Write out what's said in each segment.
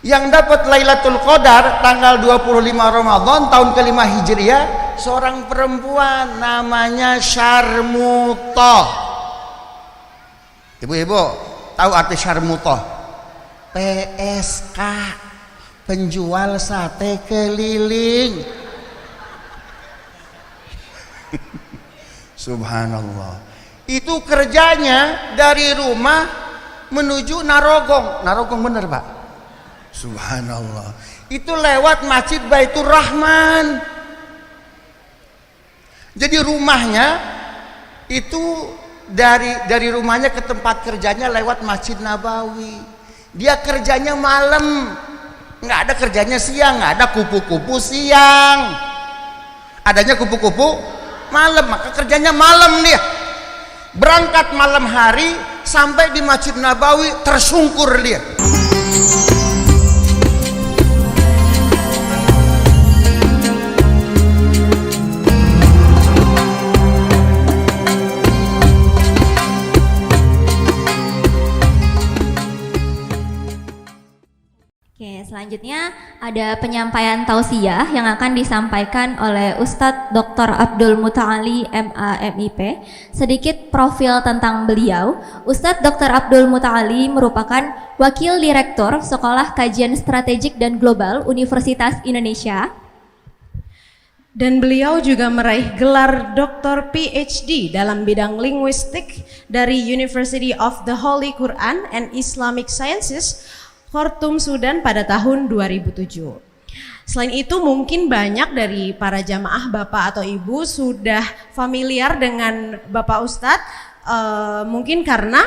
Yang dapat Lailatul Qadar tanggal 25 Ramadan tahun kelima Hijriah seorang perempuan namanya Syarmutoh. Ibu-ibu tahu arti Syarmutoh? PSK, penjual sate keliling. Subhanallah. Itu kerjanya dari rumah menuju Narogong. Narogong bener Pak? Subhanallah. Itu lewat Masjid Baitur Rahman. Jadi rumahnya itu dari rumahnya ke tempat kerjanya lewat Masjid Nabawi. Dia kerjanya malam, nggak ada kerjanya siang, nggak ada kupu-kupu siang, adanya kupu-kupu malam, maka kerjanya malam dia. Berangkat malam hari sampai di Masjid Nabawi tersungkur dia. Oke, selanjutnya ada penyampaian tausiah yang akan disampaikan oleh Ustadz Dr. Abdul Muta'ali MA MIP. Sedikit profil tentang beliau. Ustadz Dr. Abdul Muta'ali merupakan Wakil Direktur Sekolah Kajian Strategik dan Global Universitas Indonesia. Dan beliau juga meraih gelar Dr. PhD dalam bidang linguistik dari University of the Holy Quran and Islamic Sciences, Khartoum, Sudan pada tahun 2007. Selain itu mungkin banyak dari para jamaah Bapak atau Ibu sudah familiar dengan Bapak Ustadz, mungkin karena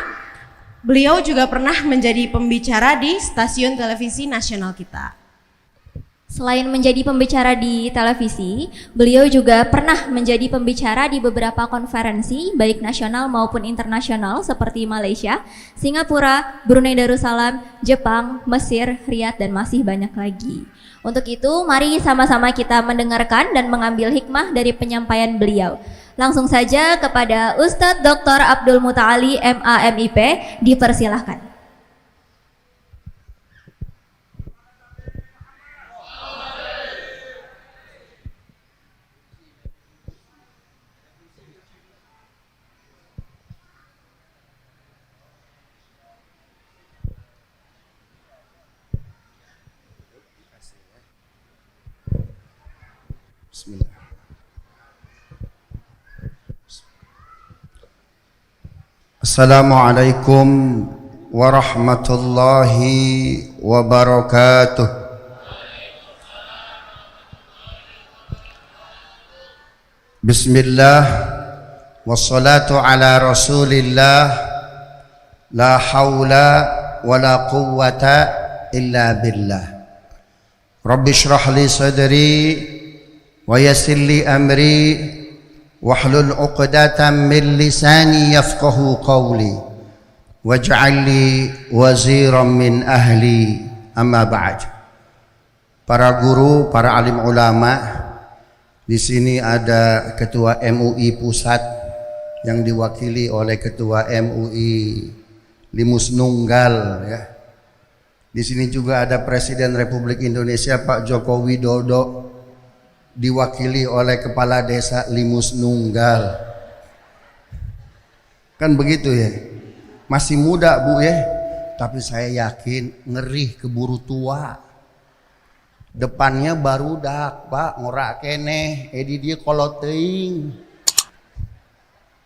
beliau juga pernah menjadi pembicara di stasiun televisi nasional kita. Selain menjadi pembicara di televisi, beliau juga pernah menjadi pembicara di beberapa konferensi baik nasional maupun internasional seperti Malaysia, Singapura, Brunei Darussalam, Jepang, Mesir, Riyadh, dan masih banyak lagi. Untuk itu, mari sama-sama kita mendengarkan dan mengambil hikmah dari penyampaian beliau. Langsung saja kepada Ustadz Dr. Abdul Muta'ali MA MIP, dipersilahkan. Bismillah. Assalamualaikum warahmatullahi wabarakatuh. Bismillah wassalatu ala rasulillah, la hawla wa la quwwata illa billah. Rabbi shrah li sadri wa yassir li amri wahlul 'uqdatam min lisani yafqahu qawli waj'al li waziran min ahli, amma ba'd. Para guru, para alim ulama, di sini ada ketua MUI pusat yang diwakili oleh ketua MUI Limus Nunggal ya. Di sini juga ada Presiden Republik Indonesia Pak Joko Widodo, diwakili oleh Kepala Desa Limus Nunggal. Kan begitu ya. Masih muda Bu ya, tapi saya yakin ngeri keburu tua. Depannya barudak Pak, ngorak keneh, edi dia koloteing.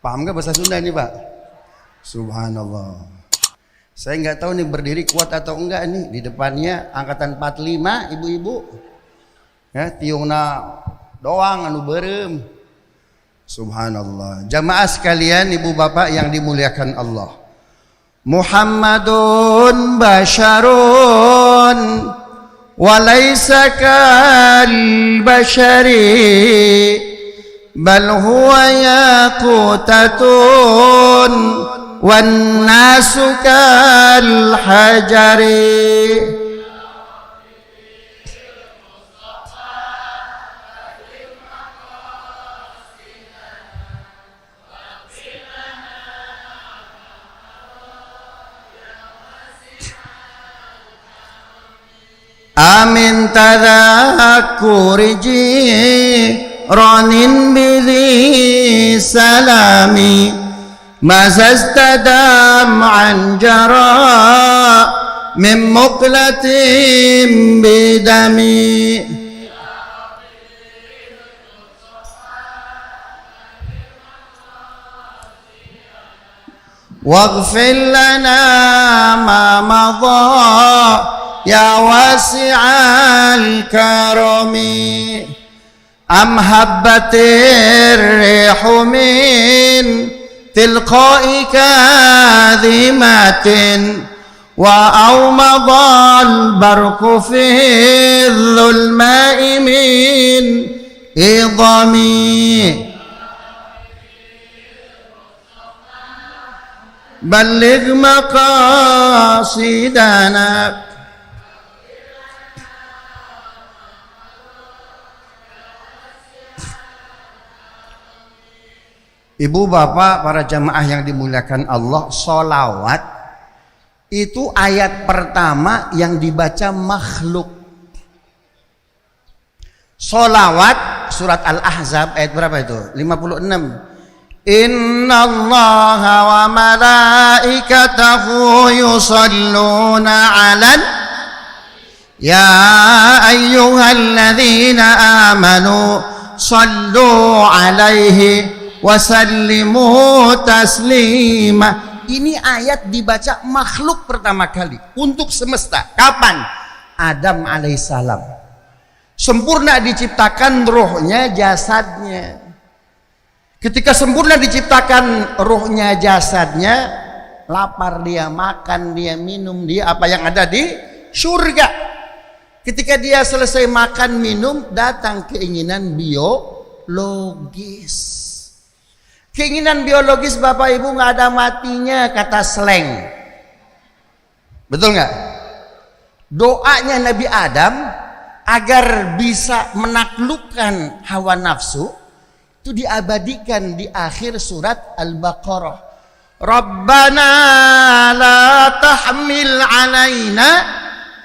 Paham gak bahasa Sunda ini Pak? Subhanallah. Saya nggak tahu nih berdiri kuat atau enggak nih. Di depannya angkatan 45 ibu-ibu. Ya, tiungna doang anu berem. Subhanallah. Jamaah sekalian, ibu bapak yang dimuliakan Allah. Muhammadun basyarun walaysa kal basyari bal huwa yaqutatun wan nasu kal hajari. amin tadhakkuri jiranin bidhi salami mazazta dam'an jara min muqlatin bidami. واغفر لنا ما مضى يا واسع الكرم أم هبت الريح من تلقاء كاذمة وأومض البرق في الظلماء من إضم. بلغ مقاصدنا Ibu bapak para jamaah yang dimuliakan Allah, sholawat itu ayat pertama yang dibaca makhluk. Sholawat surat Al-Ahzab ayat berapa itu? 56. Inna allaha wa malaikatahu yusalluna alan ya ayyuhalladzina amanu sallu alaihi wasallimu taslima. Ini ayat dibaca makhluk pertama kali untuk semesta. Kapan? Adam alaihissalam. Sempurna diciptakan rohnya, jasadnya. Ketika sempurna diciptakan rohnya, jasadnya, lapar dia, makan dia, minum dia, apa yang ada di surga. Ketika dia selesai makan minum, datang keinginan biologis. Keinginan biologis Bapak Ibu nggak ada matinya, kata slang. Betul nggak? Doanya Nabi Adam agar bisa menaklukkan hawa nafsu itu diabadikan di akhir surat Al-Baqarah. Rabbana la tahmil alaina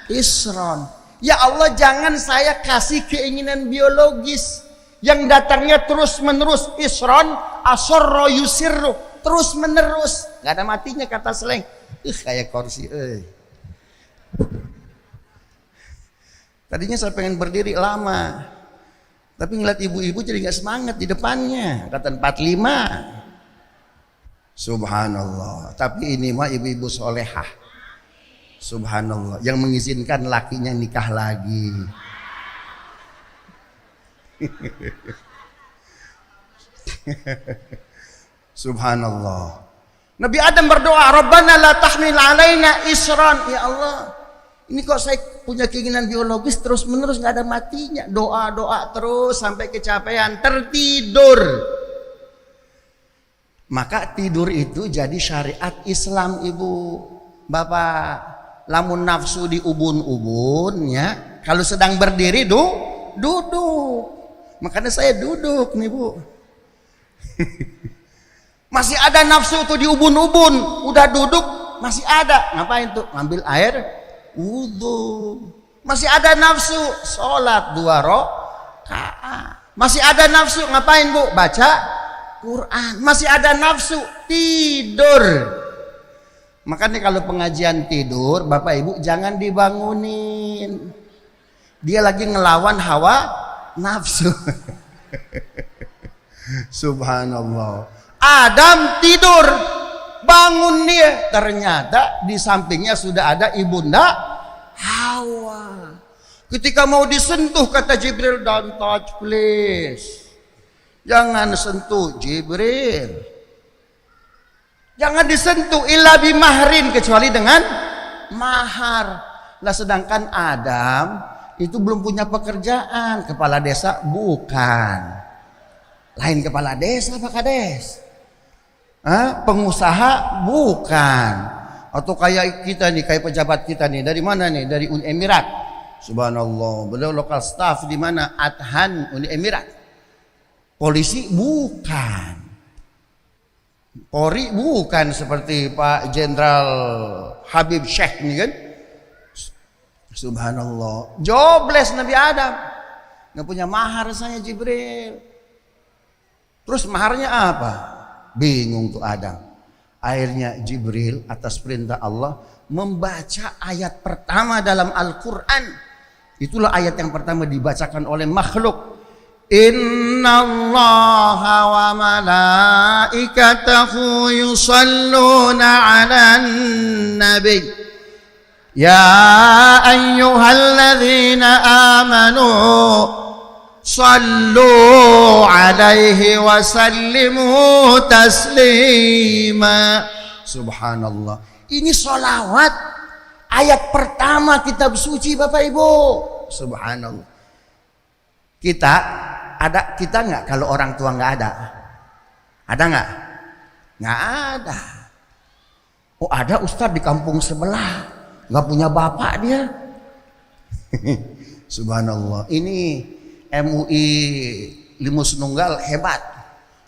isran. Ya Allah, jangan saya kasih keinginan biologis yang datangnya terus menerus. Isron asorro yusirru, terus menerus, nggak ada matinya, kata slang. Kayak kursi. Tadinya saya pengen berdiri lama, tapi ngeliat ibu-ibu jadi nggak semangat di depannya. Kata 45. Subhanallah. Tapi ini mah ibu-ibu solehah. Subhanallah. Yang mengizinkan lakinya nikah lagi. Subhanallah. Nabi Adam berdoa, Rabbana la tahmil alaina isran. Ya Allah, ini kok saya punya keinginan biologis terus menerus nggak ada matinya. Doa terus sampai kecapean, tertidur. Maka tidur itu jadi syariat Islam, ibu bapak. Lamun nafsu di ubun-ubun ya, kalau sedang berdiri duduk. Makanya saya duduk nih bu. Masih ada nafsu tuh di ubun-ubun, udah duduk masih ada. Ngapain tuh? Ngambil air wudu. Masih ada nafsu sholat 2 rakaat. Masih ada nafsu ngapain bu? Baca Quran. Masih ada nafsu tidur. Makanya kalau pengajian tidur, bapak ibu jangan dibangunin. Dia lagi ngelawan hawa nafsu. Subhanallah. Adam tidur, bangun dia, ternyata di sampingnya sudah ada ibunda Hawa. Ketika mau disentuh kata Jibril, don't touch please. Jangan sentuh Jibril. Jangan disentuh illa bimahrin, kecuali dengan mahar. Lah sedangkan Adam itu belum punya pekerjaan, kepala desa bukan. Lain kepala desa Pak Kades. Pengusaha bukan. Atau kayak kita nih, kayak pejabat kita nih, dari mana nih? Dari Uni Emirat. Subhanallah, beliau lokal staff di mana? Adhan Uni Emirat. Polisi bukan. Polri bukan seperti Pak Jenderal Habib Syekh ini kan. Subhanallah. Jobless Nabi Adam. Nggak punya mahar saya Jibril. Terus maharnya apa? Bingung tuh Adam. Akhirnya Jibril atas perintah Allah membaca ayat pertama dalam Al-Quran. Itulah ayat yang pertama dibacakan oleh makhluk. Innallaha wa malaikatahu yusalluna 'alan nabi. Ya ayyuhalladzina amanu sallu 'alaihi wa sallimu taslima. Subhanallah. Ini sholawat ayat pertama kitab suci Bapak Ibu. Subhanallah. Kita nggak kalau orang tua nggak ada? Ada nggak? Nggak ada. Oh ada Ustadz di kampung sebelah, nggak punya bapak dia. Subhanallah. Ini MUI Limus Nunggal hebat.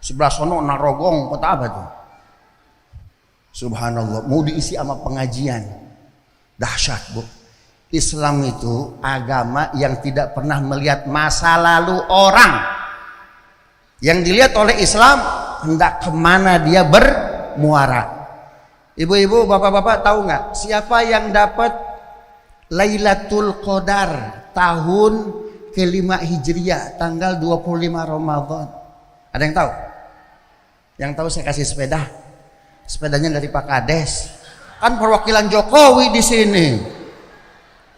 Sebelah sono Narogong, kota apa tuh? Subhanallah. Mau diisi sama pengajian. Dahsyat Bu. Islam itu agama yang tidak pernah melihat masa lalu orang. Yang dilihat oleh Islam hendak kemana dia bermuara. Ibu-ibu, bapak-bapak tahu nggak siapa yang dapat Lailatul Qadar tahun ke-5 Hijriah tanggal 25 Ramadan? Ada yang tahu? Yang tahu saya kasih sepeda. Sepedanya dari Pak Kades. Kan perwakilan Jokowi di sini.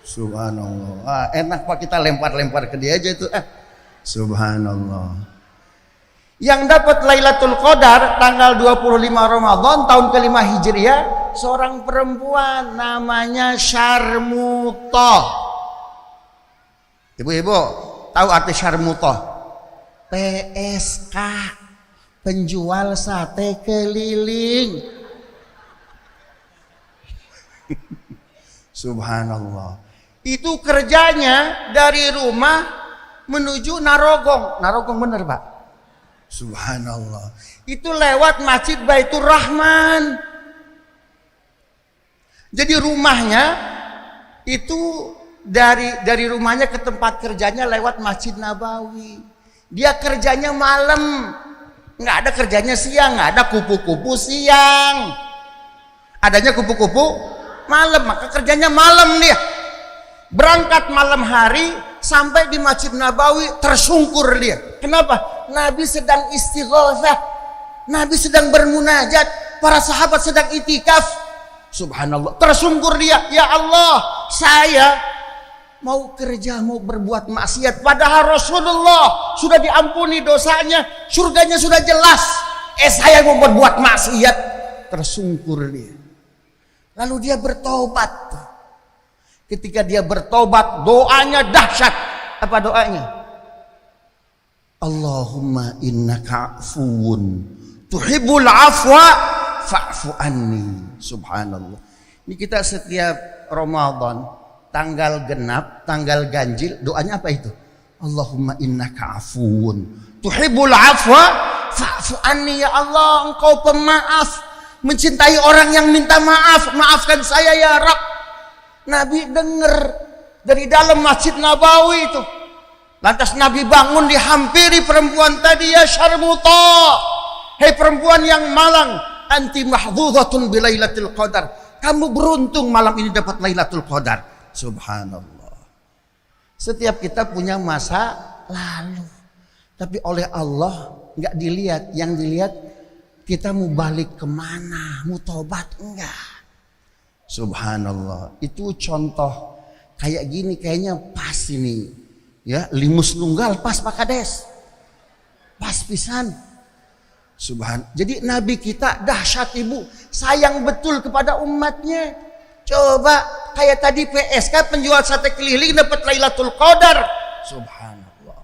Subhanallah. Enak Pak, kita lempar-lempar ke dia aja itu. Subhanallah. Yang dapat Lailatul Qadar tanggal 25 Ramadan tahun ke-5 Hijriah seorang perempuan namanya Syarmutoh. Ibu-ibu tahu arti Syarmutoh? PSK, penjual sate keliling. Subhanallah. Itu kerjanya dari rumah menuju Narogong. Narogong bener Pak? Subhanallah. Itu lewat Masjid Baitur Rahman. Jadi rumahnya itu dari rumahnya ke tempat kerjanya lewat Masjid Nabawi. Dia kerjanya malam. Nggak ada kerjanya siang, nggak ada kupu-kupu siang. Adanya kupu-kupu malam, maka kerjanya malam dia. Berangkat malam hari sampai di Masjid Nabawi tersungkur dia. Kenapa? Nabi sedang istighosah, Nabi sedang bermunajat, para sahabat sedang itikaf. Subhanallah, tersungkur dia. Ya Allah, saya mau kerja, mau berbuat maksiat, padahal Rasulullah sudah diampuni dosanya, surganya sudah jelas. Saya mau berbuat maksiat. Tersungkur dia. Lalu dia bertobat. Ketika dia bertobat, doanya dahsyat. Apa doanya? Allahumma innaka afuwun tuhibbul afwa fa'fu anni. Subhanallah. Ini kita setiap Ramadan tanggal genap, tanggal ganjil, doanya apa itu? Allahumma innaka afuwun tuhibbul afwa fa'fu anni. Ya Allah, engkau pemaaf, mencintai orang yang minta maaf. Maafkan saya ya Rabb. Nabi dengar dari dalam Masjid Nabawi itu. Lantas Nabi bangun, dihampiri perempuan tadi. Ya Syarmuta, hei perempuan yang malang, anti mahdhudatun bilailatul qadar. Kamu beruntung malam ini dapat Lailatul Qadar. Subhanallah. Setiap kita punya masa lalu, tapi oleh Allah nggak dilihat. Yang dilihat kita mau balik kemana, mau tobat enggak. Subhanallah. Itu contoh kayak gini, kayaknya pas ini ya. Limus Nunggal pas Pak Kades, pas pisan. Jadi Nabi kita dahsyat Ibu, sayang betul kepada umatnya. Coba kayak tadi PSK, penjual sate keliling dapat Lailatul Qadar. Subhanallah.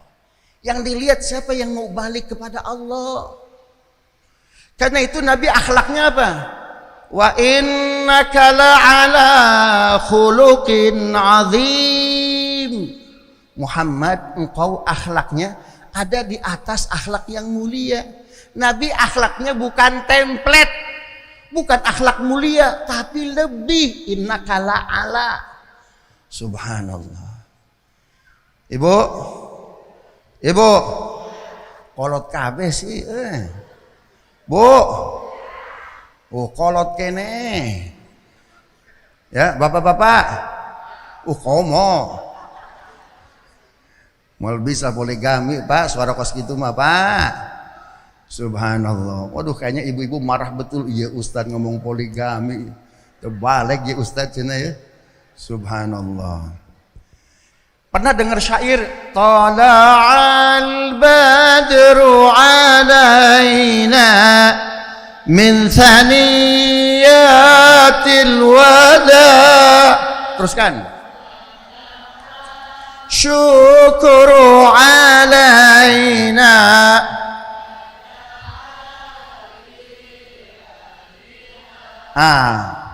Yang dilihat siapa yang mau balik kepada Allah. Karena itu Nabi akhlaknya apa? Wa innaka la'ala khuluqin azim. Muhammad, engkau akhlaknya ada di atas akhlak yang mulia. Nabi akhlaknya bukan template, bukan akhlak mulia, tapi lebih. Innaka la'ala. Subhanallah. Ibu, ibu, kolot kabeh sih. Bu, oh kolot kene. Ya, bapak-bapak. Komo. Mal bisa poligami, Pak. Suara kos gitu mah, Pak. Subhanallah. Waduh, kayaknya ibu-ibu marah betul. Iya, Ustaz ngomong poligami. Terbalik ya Ustaz cina ya. Subhanallah. Pernah dengar syair Tala'al badru alaina min thaniyatil wada. Teruskan. Syukru alaina.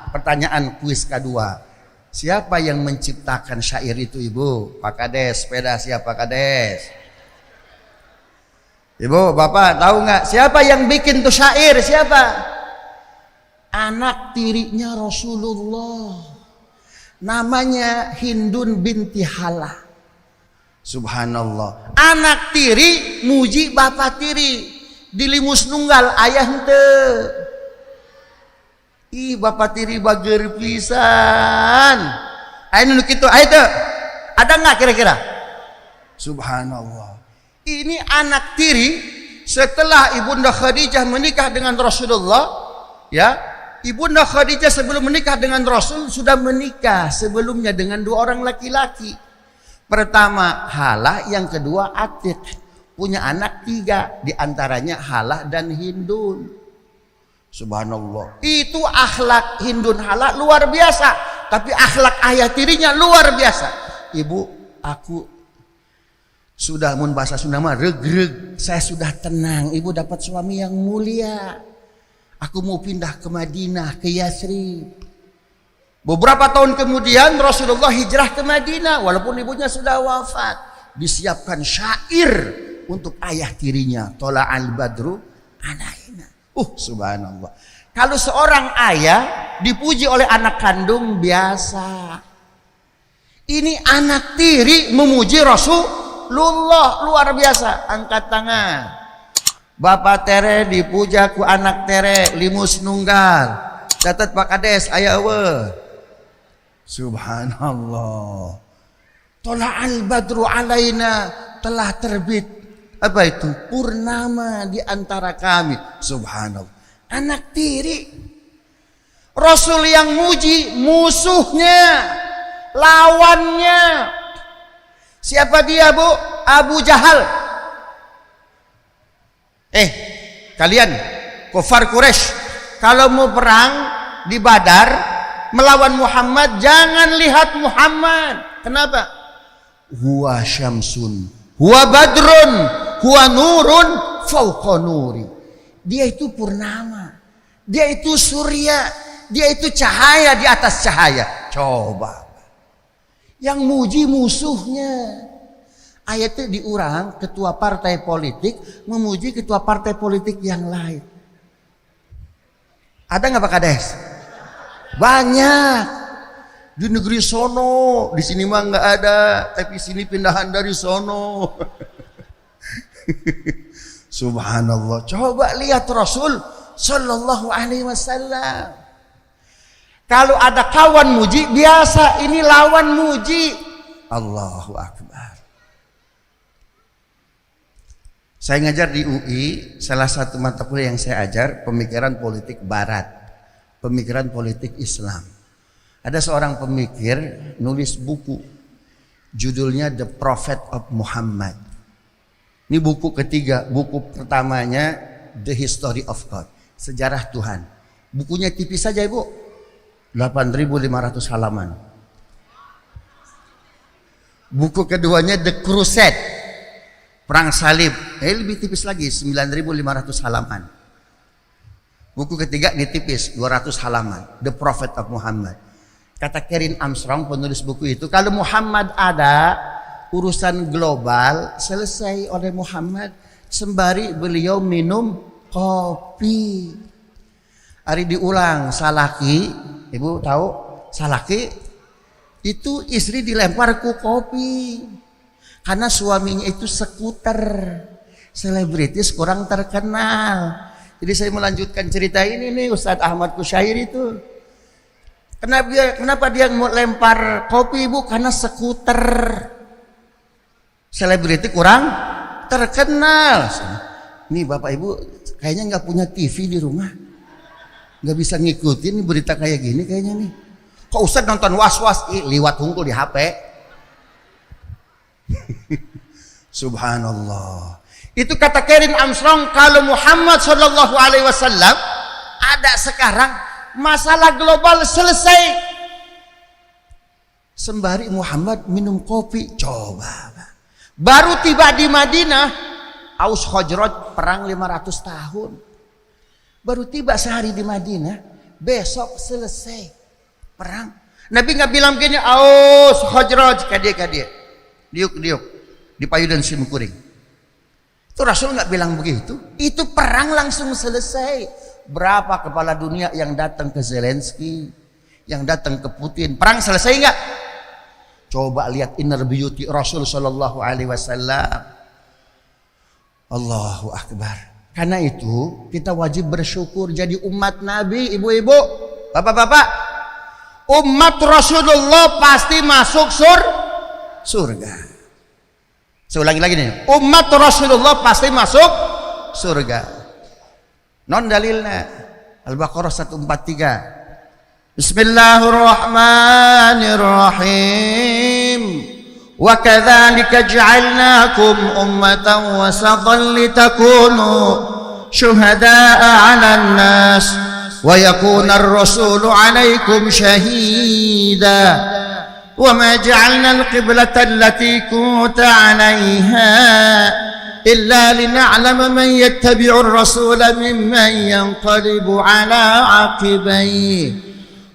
Pertanyaan kuis kedua. Siapa yang menciptakan syair itu, Ibu? Pak Kades, sepeda siapa Kades? Ibu, Bapak tahu nggak? Siapa yang bikin tuh syair? Siapa? Anak tirinya Rasulullah. Namanya Hindun binti Halah. Subhanallah. Anak tiri muji bapak tiri. Dilimus nunggal ayah henteu. Ih bapak tiri bager pisan. Ayo nu kitu, ayo teu. Ada nggak kira-kira? Subhanallah. Ini anak tiri setelah Ibunda Khadijah menikah dengan Rasulullah, ya. Ibunda Khadijah sebelum menikah dengan Rasul sudah menikah sebelumnya dengan 2 orang laki-laki. Pertama Halah, yang kedua Atik. Punya anak 3, diantaranya Halah dan Hindun. Subhanallah. Itu akhlak Hindun Halah luar biasa. Tapi akhlak ayah tirinya luar biasa. Ibu, aku sudah mun bahasa Sunda mah regreg. Saya sudah tenang. Ibu dapat suami yang mulia. Aku mau pindah ke Madinah, ke Yathrib. Beberapa tahun kemudian Rasulullah hijrah ke Madinah. Walaupun ibunya sudah wafat. Disiapkan syair untuk ayah tirinya. Tola'al badru alaina. Subhanallah. Kalau seorang ayah dipuji oleh anak kandung biasa. Ini anak tiri memuji Rasulullah, luar biasa. Angkat tangan. Bapak tere dipuja ku anak tere limus nunggal. Catat Pak Kades aya eueuh. Subhanallah. Tola'al badru alaina, telah terbit apa itu? Purnama di antara kami. Subhanallah. Anak tiri. Rasul yang muji musuhnya, lawannya. Siapa dia, Bu? Abu Jahal. Kalian kufar Quraisy, kalau mau perang di Badar melawan Muhammad, jangan lihat Muhammad. Kenapa? Huwa syamsun, huwa badrun, huwa nurun fauqa nuri. Dia itu purnama, dia itu surya, dia itu cahaya di atas cahaya. Coba yang muji musuhnya. Ayatnya diurang, ketua partai politik memuji ketua partai politik yang lain. Ada nggak Pak Kades? Banyak. Di negeri sono, di sini mah nggak ada, tapi sini pindahan dari sono. Subhanallah. Coba lihat Rasul Sallallahu Alaihi Wasallam. Kalau ada kawan muji biasa, ini lawan muji. Allahu Akbar. Saya ngajar di UI, salah satu mata kuliah yang saya ajar pemikiran politik Barat, pemikiran politik Islam. Ada seorang pemikir nulis buku, judulnya The Prophet of Muhammad. Ini buku ketiga, buku pertamanya The History of God, sejarah Tuhan. Bukunya tipis saja Ibu, 8.500 halaman. Buku keduanya The Crusade, Perang Salib, lebih tipis lagi, 9.500 halaman. Buku ketiga ditipis, 200 halaman, The Prophet of Muhammad. Kata Karen Armstrong, penulis buku itu, kalau Muhammad ada, urusan global selesai oleh Muhammad sembari beliau minum kopi. Hari diulang, Salaki, Ibu tahu Salaki? Itu istri dilempar ku kopi. Karena suaminya itu skuter. Selebritis kurang terkenal. Jadi saya melanjutkan cerita ini nih, Ustadz Ahmad Kusyair itu. Kenapa dia mau lempar kopi, Bu? Karena skuter. Selebriti kurang terkenal. Nih Bapak Ibu kayaknya nggak punya TV di rumah. Nggak bisa ngikutin nih berita kayak gini kayaknya nih. Kok Ustadz nonton was-was? Liwat hungkul di HP. Subhanallah. Itu kata Karen Armstrong, kalau Muhammad Shallallahu Alaihi Wasallam ada sekarang, masalah global selesai. Sembari Muhammad minum kopi, coba. Baru tiba di Madinah, Aus Khazraj perang 500 tahun. Baru tiba sehari di Madinah, besok selesai perang. Nabi nggak bilang gini, Aus Khazraj kadia, diuk, dipayudan simkuring. Itu Rasul nggak bilang begitu. Itu perang langsung selesai. Berapa kepala dunia yang datang ke Zelensky, yang datang ke Putin, perang selesai nggak? Coba lihat inner beauty Rasul Shallallahu Alaihi Wasallam. Allahu Akbar. Karena itu kita wajib bersyukur jadi umat Nabi, ibu-ibu, bapak-bapak. Umat Rasulullah pasti masuk surga. Saya ulangi lagi nih, umat Rasulullah pasti masuk surga. Non dalilnya Al-Baqarah 143. Bismillahirrahmanirrahim. Wa kadzalika ja'alnakum ummatan wasatan litakunu syuhada'a 'alan nas wa yakuna ar-rasulu 'alaikum shahida. وما جعلنا القبلة التي كنت عليها إلا لنعلم من يتبع الرسول ممن ينقلب على عقبيه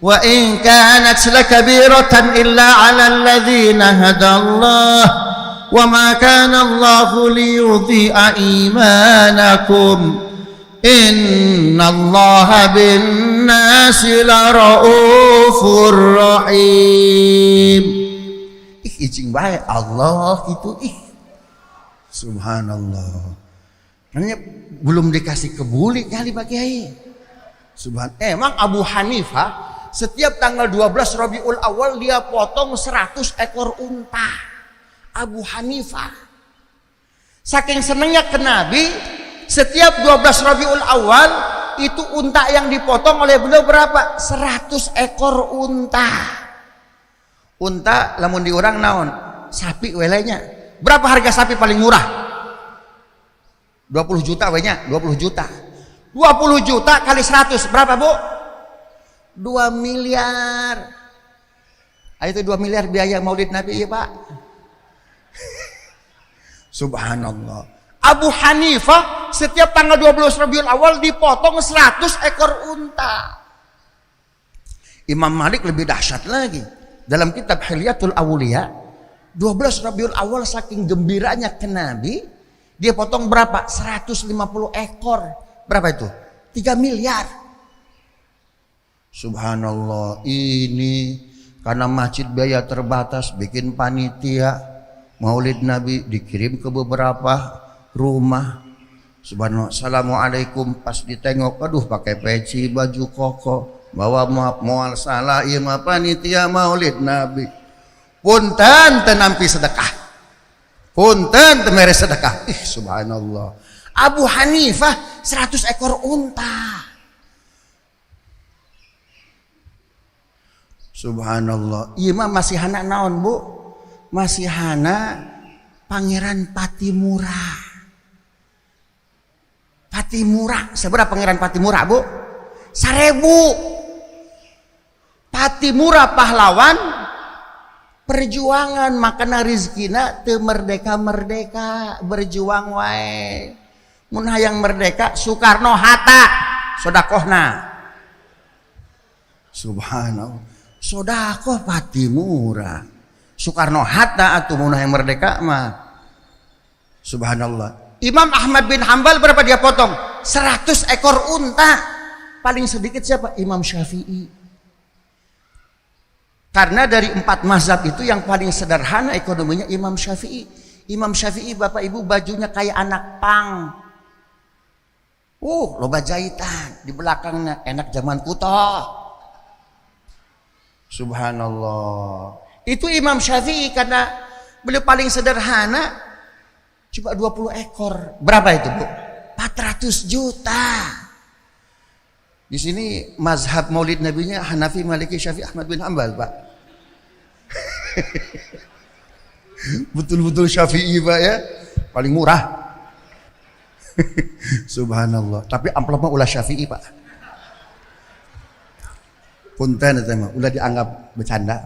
وإن كانت لكبيرة إلا على الذين هدى الله وما كان الله ليضيع إيمانكم إن الله بالناس لرؤوف رحيم. Ijing baik Allah itu subhanallah. Karena belum dikasih kebuli kali Pak Kiai. Emang Abu Hanifah setiap tanggal 12 Rabiul Awal dia potong 100 ekor unta. Abu Hanifah. Saking senengnya ke Nabi, setiap 12 Rabiul Awal itu unta yang dipotong oleh beliau berapa? 100 ekor unta. Unta lamun diurang naon? Sapi welenya. Berapa harga sapi paling murah? 20 juta wenya, 20 juta. 20 juta kali 100 berapa, Bu? 2 miliar. Itu 2 miliar biaya Maulid Nabi ya, Pak. Subhanallah. Abu Hanifah setiap tanggal 12 Rabiul Awal dipotong 100 ekor unta. Imam Malik lebih dahsyat lagi. Dalam kitab Hilyatul Awliya, 12 Rabiul Awal saking gembiranya ke Nabi, dia potong berapa? 150 ekor. Berapa itu? 3 miliar. Subhanallah. Ini karena masjid biaya terbatas, bikin panitia Maulid Nabi dikirim ke beberapa rumah. Subhanallah. Assalamualaikum, pas ditengok, aduh pakai peci, baju koko, bawa mual salah, iya mah panitia Maulid Nabi. Punten tenampi sedekah. Punten temere sedekah. Subhanallah. Abu Hanifah 100 ekor unta. Subhanallah. Iya mah masih anak naon, Bu? Masih anak Pangeran Patimura. Patimura, seberapa Pangeran Patimura, Bu? 1000. Patimura pahlawan perjuangan, makana rizkina teu merdeka berjuang wae. Mun hayang merdeka Soekarno Hatta sodakohna. Subhanallah. Sodakoh Patimura. Soekarno Hatta atuh mun hayang merdeka mah. Subhanallah. Imam Ahmad bin Hambal berapa dia potong? 100 ekor unta. Paling sedikit siapa? Imam Syafi'i. Karena dari 4 mazhab itu yang paling sederhana ekonominya Imam Syafi'i. Imam Syafi'i Bapak Ibu bajunya kayak anak pang. Loba jahitan di belakangnya, enak zaman kuto. Subhanallah. Itu Imam Syafi'i karena beliau paling sederhana. Coba 20 ekor. Berapa itu, Bu? 400 juta. Di sini mazhab Maulid Nabinya Hanafi, Maliki, Syafi'i, Ahmad bin Hanbal, Pak. Betul-betul Syafi'i, Pak ya. Paling murah. Subhanallah. Tapi amplopnya ulah Syafi'i, Pak. Punten itu mah ulah dianggap bercanda.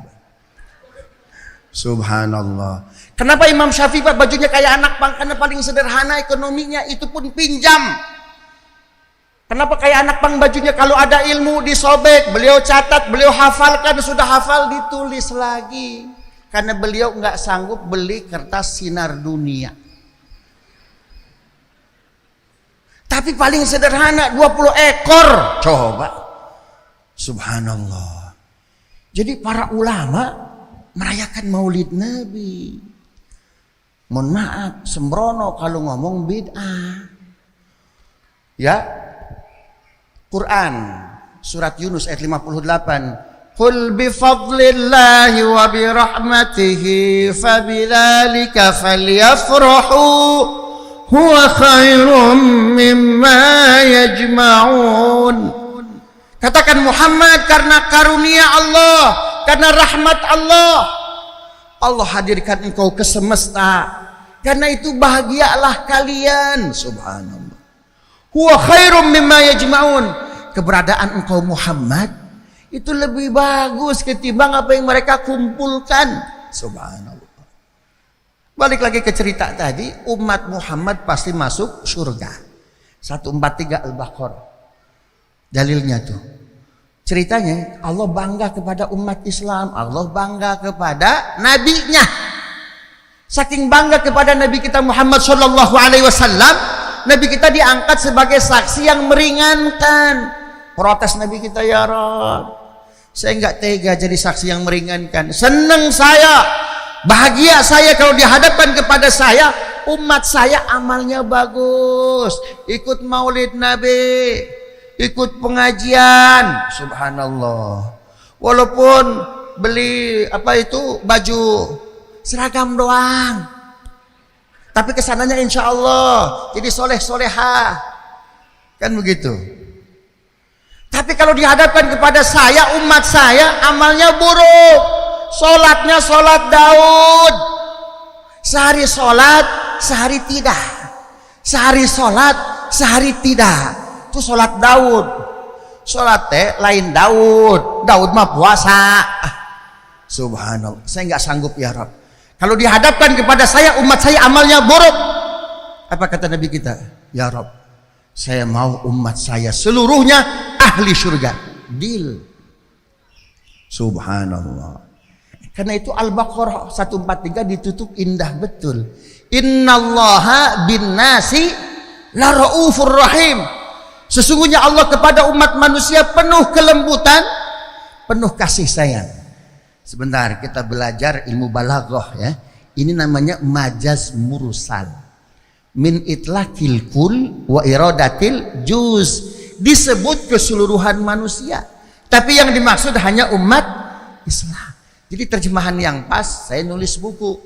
Subhanallah. Kenapa Imam Syafi'i, Pak, bajunya kayak anak pang? Karena paling sederhana ekonominya, itu pun pinjam. Kenapa kayak anak pang bajunya? Kalau ada ilmu disobek, beliau catat, beliau hafalkan, sudah hafal ditulis lagi. Karena beliau nggak sanggup beli kertas sinar dunia. Tapi paling sederhana 20 ekor. Coba. Subhanallah. Jadi para ulama merayakan Maulid Nabi. Mohon maaf, sembrono kalau ngomong bid'ah. Ya. Quran surat Yunus ayat 58. Qul bi fadlillahi wa bi rahmatihi fabidzalika falyafrahu huwa khairum mimma yajma'un. Katakan Muhammad, karena karunia Allah, karena rahmat Allah, Allah hadirkan engkau ke semesta. Karena itu bahagialah kalian. Subhanallah. Huwa khairum mimma yajma'un. Keberadaan engkau Muhammad itu lebih bagus ketimbang apa yang mereka kumpulkan. Subhanallah. Balik lagi ke cerita tadi, umat Muhammad pasti masuk surga. 143 Al-Baqarah. Dalilnya tuh. Ceritanya Allah bangga kepada umat Islam, Allah bangga kepada nabinya. Saking bangga kepada nabi kita Muhammad sallallahu alaihi wasallam, nabi kita diangkat sebagai saksi yang meringankan. Protes nabi kita, ya Rabb, saya enggak tega jadi saksi yang meringankan. Senang saya, bahagia saya kalau dihadapkan kepada saya, umat saya amalnya bagus, ikut maulid nabi, ikut pengajian. Subhanallah. Walaupun beli baju seragam doang, tapi kesananya insya Allah jadi soleh-solehah, kan begitu. Tapi kalau dihadapkan kepada saya, umat saya amalnya buruk, sholatnya sholat Daud, sehari sholat sehari tidak, sehari sholat sehari tidak. Itu sholat Daud. Sholat lain Daud. Daud mah puasa. Subhanallah. Saya nggak sanggup ya Rabb. Kalau dihadapkan kepada saya, umat saya amalnya buruk. Apa kata Nabi kita? Ya Rabb, saya mau umat saya seluruhnya ahli surga. Deal. Subhanallah. Karena itu Al-Baqarah 143 ditutup indah betul. Innallaha bin nasi la raufur rahim. Sesungguhnya Allah kepada umat manusia penuh kelembutan, penuh kasih sayang. Sebentar kita belajar ilmu balaghah ya. Ini namanya majaz mursal. Min itlaqil kul wa iradatil juz. Disebut keseluruhan manusia, tapi yang dimaksud hanya umat Islam. Jadi terjemahan yang pas, saya nulis buku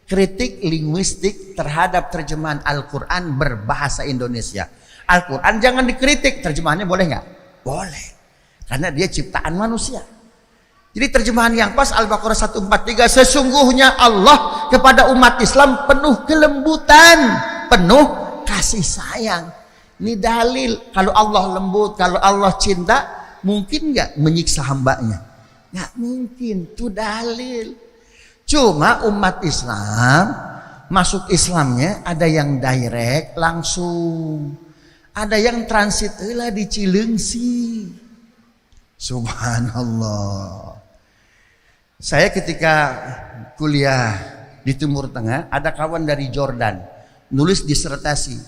kritik linguistik terhadap terjemahan Al-Quran berbahasa Indonesia. Al-Quran jangan dikritik, terjemahannya boleh nggak? Boleh, karena dia ciptaan manusia. Jadi terjemahan yang pas Al-Baqarah 143, sesungguhnya Allah kepada umat Islam penuh kelembutan, penuh kasih sayang. Ini dalil kalau Allah lembut, kalau Allah cinta, mungkin nggak menyiksa hambanya? Nggak mungkin, itu dalil. Cuma umat Islam masuk Islamnya ada yang direct langsung, ada yang transit lah di Cileungsi. Subhanallah. Saya ketika kuliah di Timur Tengah, ada kawan dari Jordan nulis disertasi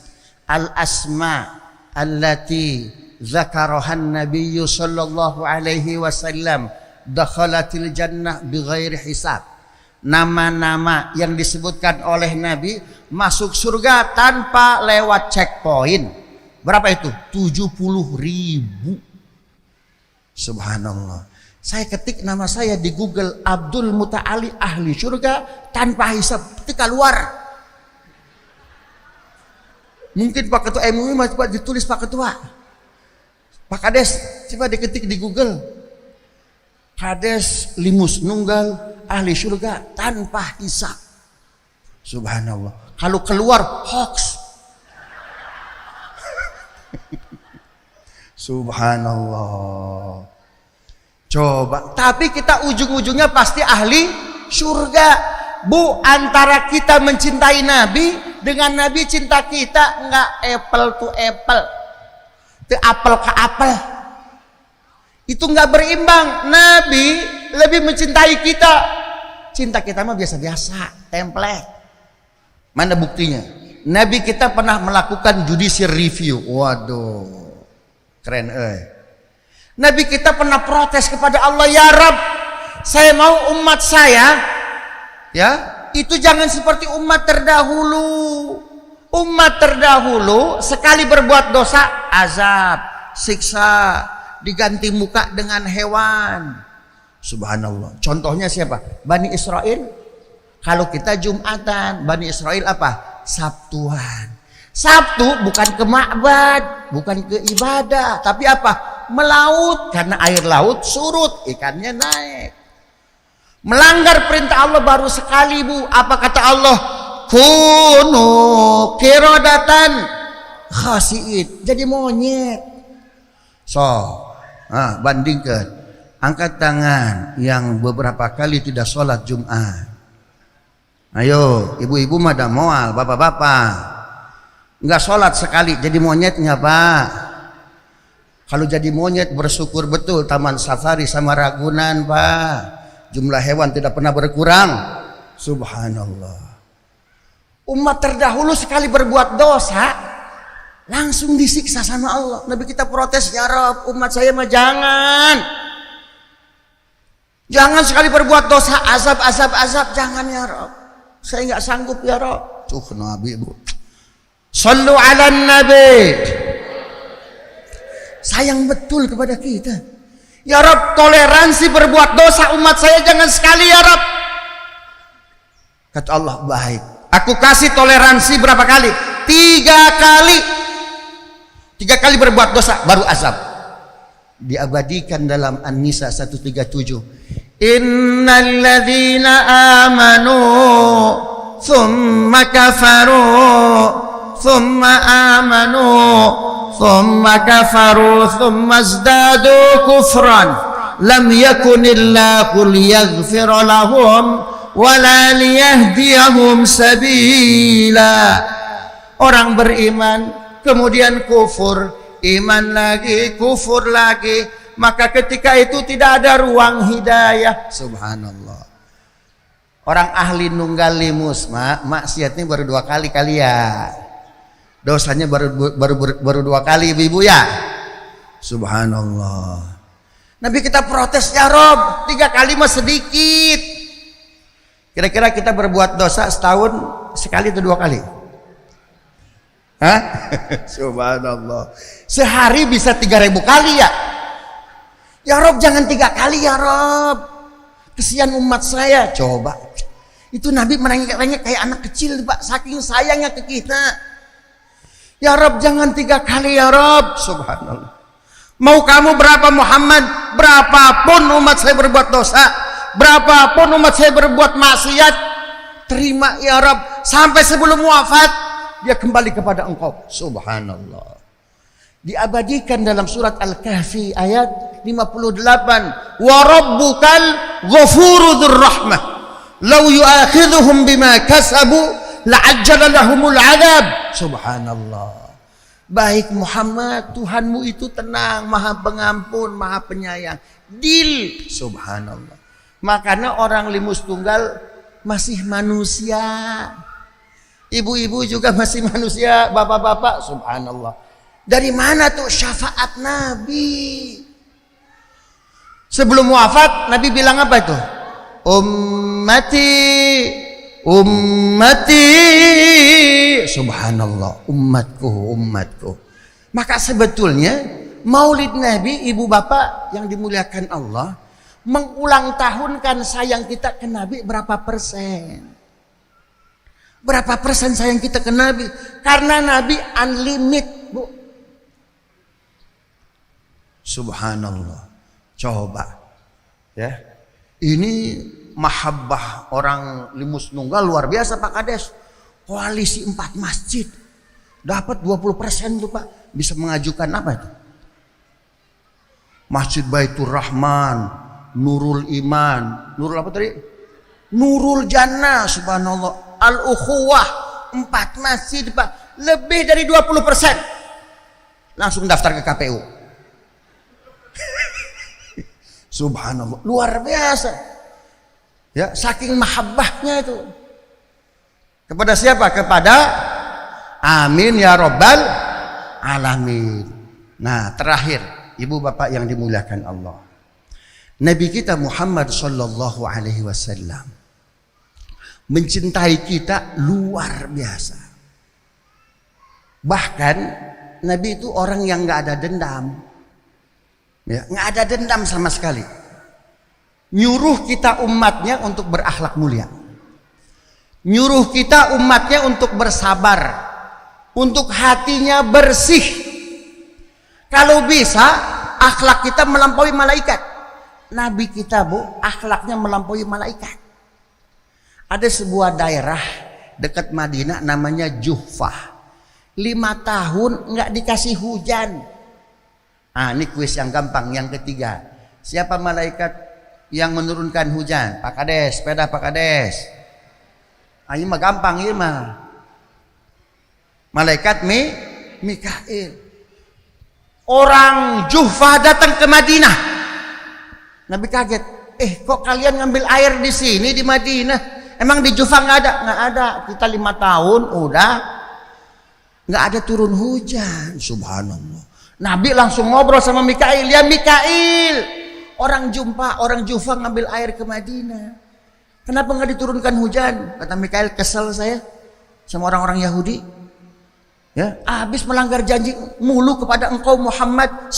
al-asma allati zakarahan nabiyyu sallallahu alaihi wasallam dakhalatil jannah bighairi hisab. Nama-nama yang disebutkan oleh Nabi masuk surga tanpa lewat checkpoint. Berapa itu? 70.000. Subhanallah. Saya ketik nama saya di Google, Abdul Muta'ali ahli surga tanpa hisab, ketika keluar. Mungkin Pak Ketua MUI masih ditulis Pak Ketua. Pak Kades, coba diketik di Google. Kades Limus Nunggal ahli surga tanpa hisab. Subhanallah. Kalau keluar hoax. Subhanallah. Coba, tapi kita ujung-ujungnya pasti ahli surga. Bu, antara kita mencintai Nabi dengan Nabi cinta kita enggak apple to apple. Itu apel ke apel. Itu enggak berimbang. Nabi lebih mencintai kita. Cinta kita mah biasa-biasa, template. Mana buktinya? Nabi kita pernah melakukan judicial review. Waduh. Keren Nabi kita pernah protes kepada Allah, ya Rabb, saya mau umat saya ya, itu jangan seperti umat terdahulu. Umat terdahulu sekali berbuat dosa, azab, siksa, diganti muka dengan hewan. Subhanallah. Contohnya siapa? Bani Israel. Kalau kita Jumatan, Bani Israel apa? Sabtuan. Sabtu bukan ke ma'bad, bukan ke ibadah, tapi apa? Melaut, karena air laut surut, ikannya naik. Melanggar perintah Allah baru sekali, Bu. Apa kata Allah? Kunu kirodatan khasi'id, jadi monyet. So, bandingkan. Angkat tangan yang beberapa kali tidak sholat Jumat. Ayo, ibu-ibu mah dah moal, bapak-bapak. Enggak sholat sekali jadi monyet nggak Pak? Kalau jadi monyet bersyukur betul Taman Safari sama Ragunan Pak. Jumlah hewan tidak pernah berkurang. Subhanallah. Umat terdahulu sekali berbuat dosa langsung disiksa sama Allah. Nabi kita protes, ya Rabb, umat saya mah jangan. Jangan sekali berbuat dosa, azab, jangan ya Rabb. Saya nggak sanggup ya Rabb. Tuh Nabi, Bu. Sallu ala Nabi. Sayang betul kepada kita. Ya Rabb, toleransi berbuat dosa umat saya jangan sekali ya Rabb. Kata Allah, baik. Aku kasih toleransi berapa kali? 3 kali. 3 kali berbuat dosa baru azab. Diabadikan dalam An-Nisa 137. Innal ladzina amanu thumma kafaru thumma amanu thumma kafaru thumma izdadu kufran lam yakunillahu liyaghfira lahum wala liyahdiyahum sabila. Orang beriman kemudian kufur, iman lagi, kufur lagi, maka ketika itu tidak ada ruang hidayah. Subhanallah. Orang ahli nunggal limus maksiatnya baru 2 kali ya. Dosanya baru 2 kali ibu-ibu ya. Subhanallah. Nabi kita protes, ya Rob, 3 kali mah sedikit. Kira-kira kita berbuat dosa setahun sekali atau 2 kali? Hah? Subhanallah. Sehari bisa 3.000 kali ya. Ya Rob, jangan 3 kali ya Rob. Kesian umat saya. Coba. Itu Nabi merengek-rengek kayak anak kecil Pak. Saking sayangnya ke kita. Ya Rob, jangan 3 kali ya Rob. Subhanallah. Mau kamu berapa Muhammad? Berapapun umat saya berbuat dosa, berapapun umat saya berbuat maksiat, terima ya Rob. Sampai sebelum wafat dia kembali kepada engkau. Subhanallah. Diabadikan dalam surat Al-Kahfi ayat 58. Wa rabbukal ghafuru dzur rahmah. Law yu'akhidhuhum bima kasabu la'ajjala lahumul 'adzab. Subhanallah. Baik Muhammad, Tuhanmu itu tenang, Maha Pengampun, Maha Penyayang. Deal. Subhanallah. Makanya orang limus tunggal masih manusia. Ibu-ibu juga masih manusia, bapak-bapak. Subhanallah. Dari mana tuh syafaat Nabi? Sebelum wafat Nabi bilang apa itu? Ummati, ummati. Subhanallah, umatku, umatku. Maka sebetulnya Maulid Nabi, ibu bapak yang dimuliakan Allah, mengulang tahunkan sayang kita ke Nabi berapa persen? Berapa persen sayang kita ke Nabi? Karena Nabi unlimited, Bu. Subhanallah. Coba ya, ini mahabbah orang Limus Nunggal luar biasa Pak Kades. Koalisi 4 masjid dapat 20% tuh Pak. Bisa mengajukan apa itu? Masjid Baitur Rahman, Nurul Iman, Nurul apa tadi? Nurul Jannah, subhanallah. Al-Ukhuwah, 4 masjid Pak, lebih dari 20%. Langsung daftar ke KPU. Subhanallah, luar biasa. Ya, saking mahabbahnya itu. Kepada siapa? Kepada amin ya rabbal alamin. Nah, terakhir, ibu bapak yang dimuliakan Allah. Nabi kita Muhammad sallallahu alaihi wasallam mencintai kita luar biasa. Bahkan Nabi itu orang yang nggak ada dendam. Ya, nggak ada dendam sama sekali. Nyuruh kita umatnya untuk berakhlak mulia. Nyuruh kita umatnya untuk bersabar, untuk hatinya bersih. Kalau bisa akhlak kita melampaui malaikat. Nabi kita, Bu, akhlaknya melampaui malaikat. Ada sebuah daerah dekat Madinah namanya Juhfah. 5 tahun nggak dikasih hujan. Ah, ini kuis yang gampang, yang ketiga. Siapa malaikat yang menurunkan hujan? Pak Kades, sepeda Pak Kades. Ah, ini mah gampang, ini mah. Malaikat Mikail. Orang Juhfah datang ke Madinah. Nabi kaget. Kok kalian ngambil air di sini di Madinah? Emang di Juhfah nggak ada? Nggak ada. Kita 5 tahun udah nggak ada turun hujan. Subhanallah. Nabi langsung ngobrol sama Mikail. Ya Mikail, orang Juhfah ngambil air ke Madinah. Kenapa nggak diturunkan hujan? Kata Mikail, kesel saya sama orang-orang Yahudi. Ya, habis melanggar janji mulu kepada engkau Muhammad.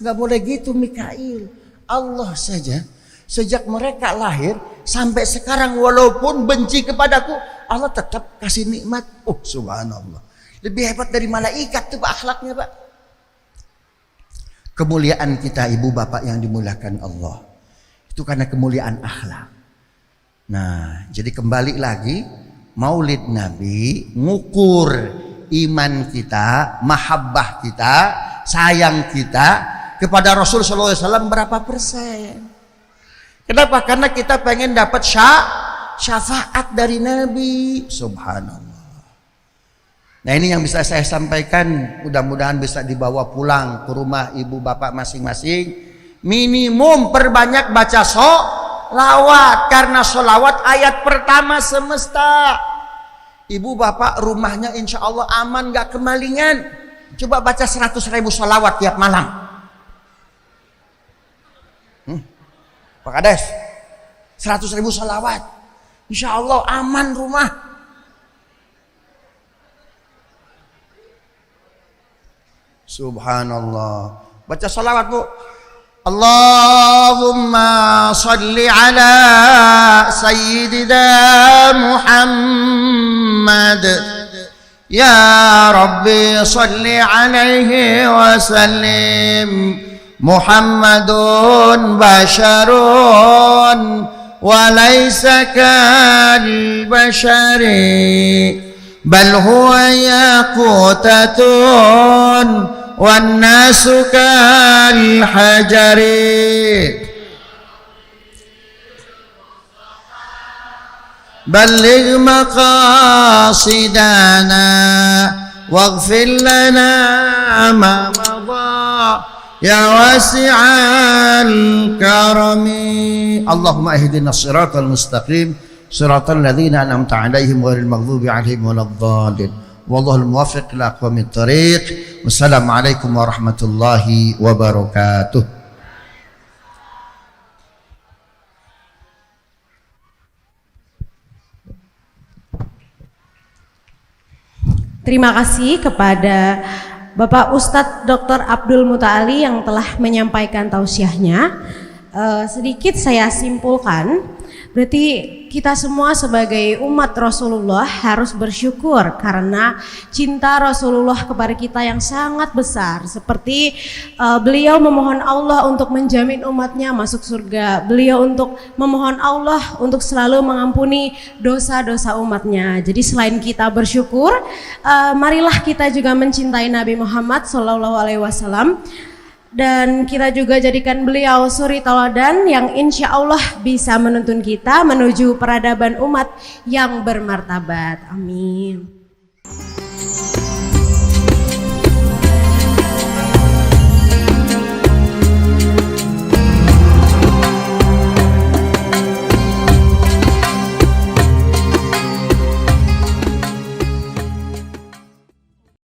Nggak boleh gitu Mikail. Allah saja sejak mereka lahir sampai sekarang walaupun benci kepadaku, Allah tetap kasih nikmat. Oh subhanallah. Lebih hebat dari malaikat tuh Pak akhlaknya Pak. Kemuliaan kita ibu bapak yang dimuliakan Allah itu karena kemuliaan akhlak. Nah, jadi kembali lagi Maulid Nabi ngukur iman kita, mahabbah kita, sayang kita kepada Rasul sallallahu alaihi wasallam berapa persen. Kenapa? Karena kita pengen dapat syafaat dari Nabi. Subhanallah. Nah, ini yang bisa saya sampaikan, mudah-mudahan bisa dibawa pulang ke rumah ibu bapak masing-masing. Minimum perbanyak baca sholawat, karena sholawat ayat pertama semesta. Ibu bapak rumahnya insya Allah aman, gak kemalingan. Coba baca 100.000 sholawat tiap malam. Pak Kades, 100.000 sholawat, insya Allah aman rumah. Subhanallah. Baca salawat Bu. Allahumma salli ala sayyidina Muhammad. Ya Rabbi salli alaihi wa sallim. Muhammadun basharun wa laysa kal bashari. Bal huwa yaqutatun والناس كالحجر بلغ مقاصدنا واغفر لنا ما مضى يا واسع الكرم اللهم اهدنا الصراط المستقيم صراط الذين أنعمت عليهم غير المغضوب عليهم ولا الضالين والله الموفق لأقوم الطريق والسلام عليكم ورحمة الله وبركاته. Terima kasih kepada Bapak Ustadz Dr. Abdul Muta'ali yang telah menyampaikan tausiahnya. Sedikit saya simpulkan, berarti kita semua sebagai umat Rasulullah harus bersyukur karena cinta Rasulullah kepada kita yang sangat besar. Seperti beliau memohon Allah untuk menjamin umatnya masuk surga. Beliau untuk memohon Allah untuk selalu mengampuni dosa-dosa umatnya. Jadi selain kita bersyukur, marilah kita juga mencintai Nabi Muhammad SAW. Dan kita juga jadikan beliau suri tauladan yang insya Allah bisa menuntun kita menuju peradaban umat yang bermartabat. Amin.